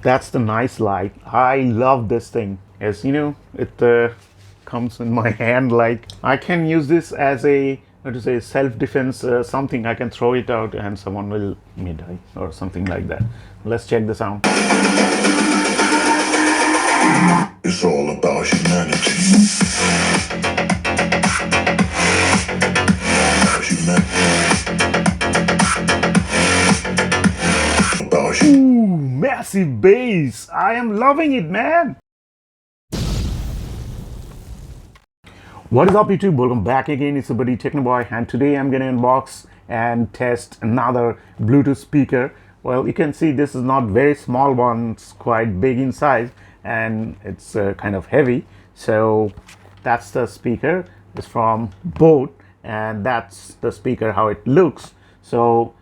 That's the nice light. I love this thing. As you know, it comes in my hand. Like I can use this as a, what to say, self-defense, something. I can throw it out and someone will may die or something like that. Let's check the sound. It's all about humanity. Ooh, massive bass. I am loving it, man. What is up, YouTube? Welcome back again. It's a buddy Technoboy, and today I'm gonna unbox and test another Bluetooth speaker. Well, you can see this is not very small one. It's quite big in size, and it's kind of heavy. So that's the speaker. It's from Boat, and that's the speaker how it looks. So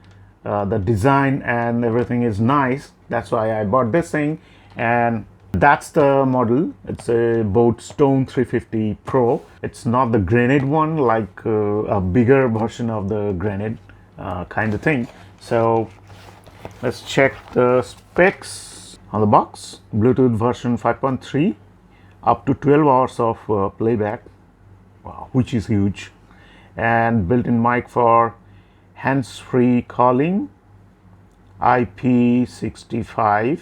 the design and everything is nice. That's why I bought this thing, and that's the model. It's a Boat Stone 350 Pro. It's not the Granite one, like a bigger version of the Granite kind of thing. So let's check the specs on the box. Bluetooth version 5.3, up to 12 hours of playback. Wow, which is huge. And built-in mic for hands-free calling, IP65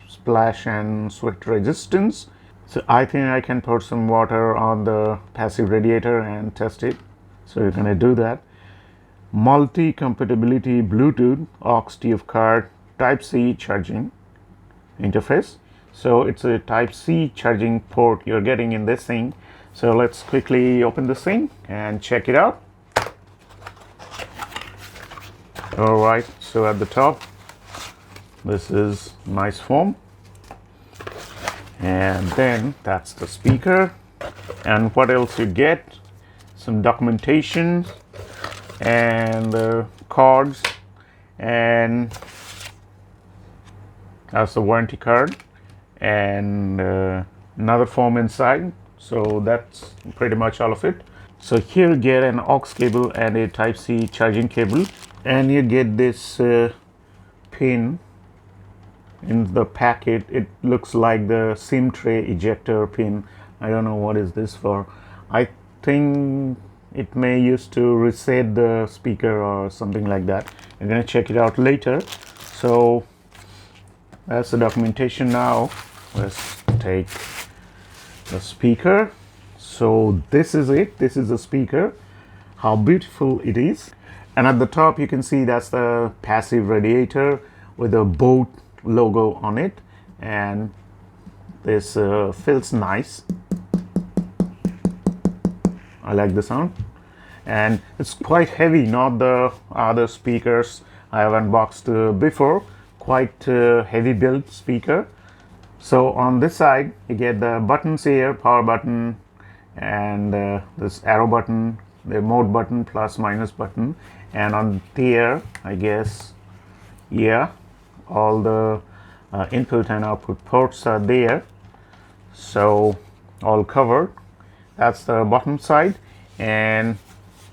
splash and sweat resistance. So I think I can pour some water on the passive radiator and test it. So you're gonna do that. Multi-compatibility Bluetooth, aux TF card, Type-C charging interface. So it's a Type-C charging port you're getting in this thing. So let's quickly open this thing and check it out. All right, so at the top, this is nice foam, and then that's the speaker. And what else you get? Some documentation and cards, and that's the warranty card, and another foam inside. So that's pretty much all of it. So here you get an aux cable and a Type-C charging cable, and you get this pin in the packet. It looks like the SIM tray ejector pin. I don't know what is this for. I think it may use to reset the speaker or something like that. I'm gonna check it out later. So that's the documentation. Now let's take the speaker. So this is it. This is the speaker. How beautiful it is. And at the top you can see that's the passive radiator with a Boat logo on it, and this feels nice. I like the sound, and it's quite heavy, not the other speakers I have unboxed before. Quite heavy built speaker. So on this side you get the buttons here, power button, and this arrow button, the mode button, plus minus button, and on there I guess, yeah, all the input and output ports are there. So all covered. That's the bottom side, and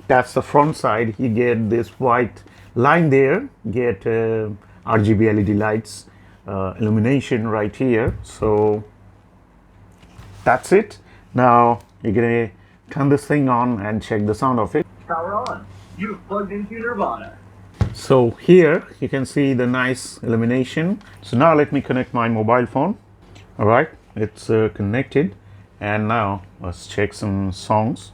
that's the front side. You get this white line there, get RGB LED lights, illumination right here. So that's it. Now you're gonna turn this thing on and check the sound of it. Power on. You've plugged into Nirvana. So here you can see the nice illumination. So now let me connect my mobile phone. All right, it's connected, and now let's check some songs.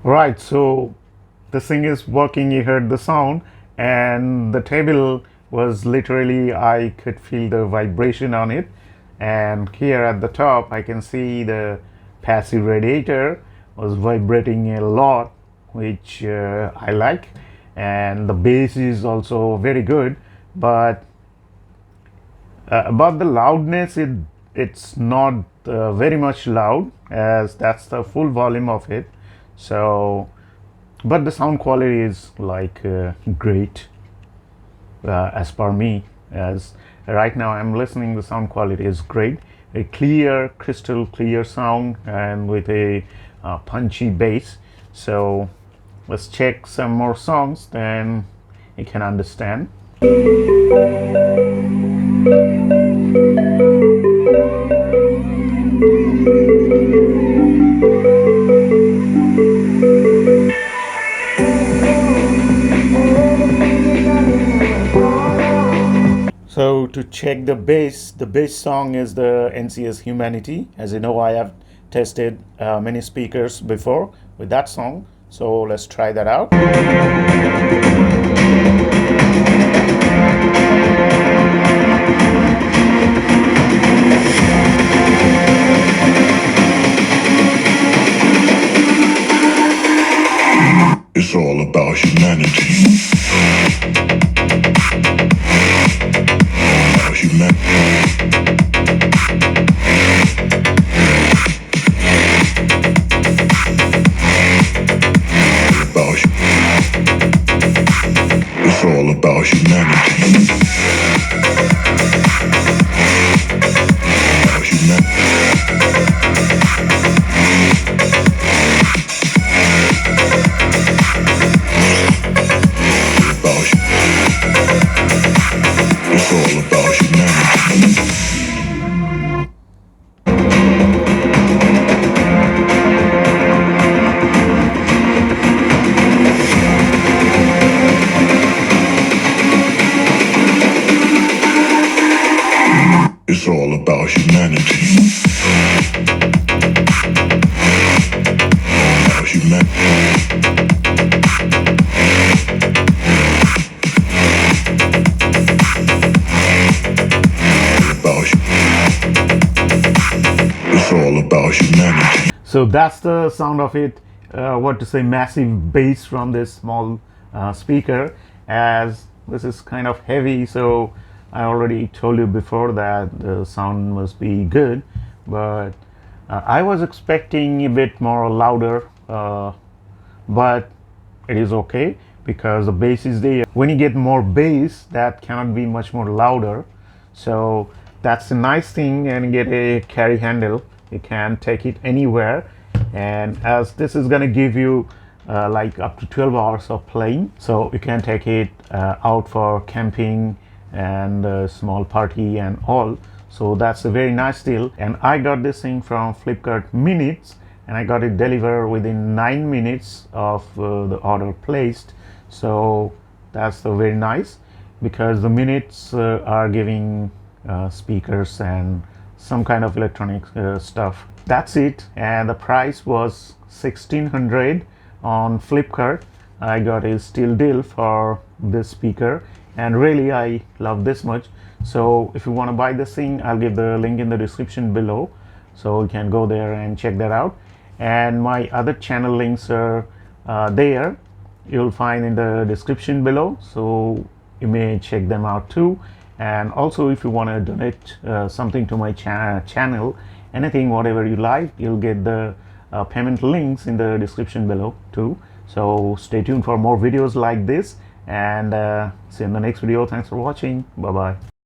Right, so this thing is working. You heard the sound, and the table was literally, I could feel the vibration on it. And here at the top I can see the passive radiator was vibrating a lot, which I like, and the bass is also very good. But About the loudness, it's not very much loud, as that's the full volume of it. So, but the sound quality is like great, as per me. As right now I'm listening, the sound quality is great. A clear, crystal clear sound, and with a punchy bass. So let's check some more songs, then you can understand. So to check the bass song is the NCS Humanity. As you know, I have tested many speakers before with that song. So let's try that out. It's all about humanity. About It's all about humanity. About It's all about humanity. It's all about humanity. About It's all about humanity. So that's the sound of it. What to say, massive bass from this small speaker, as this is kind of heavy. So I already told you before that the sound must be good, but I was expecting a bit more louder, but it is okay because the bass is there. When you get more bass, that cannot be much more louder. So that's a nice thing, and you get a carry handle. You can take it anywhere, and as this is gonna give you like up to 12 hours of playing, so you can take it out for camping and small party and all. So that's a very nice deal, and I got this thing from Flipkart Minutes, and I got it delivered within 9 minutes of the order placed. So that's very nice, because the Minutes are giving speakers and some kind of electronic stuff. That's it, and the price was 1600 on Flipkart. I got a steal deal for this speaker, and really I love this much. So if you want to buy this thing, I'll give the link in the description below, so you can go there and check that out. And my other channel links are there, you'll find in the description below, so you may check them out too. And also, if you want to donate something to my channel, anything, whatever you like, you'll get the payment links in the description below too. So stay tuned for more videos like this, and see you in the next video. Thanks for watching. Bye bye.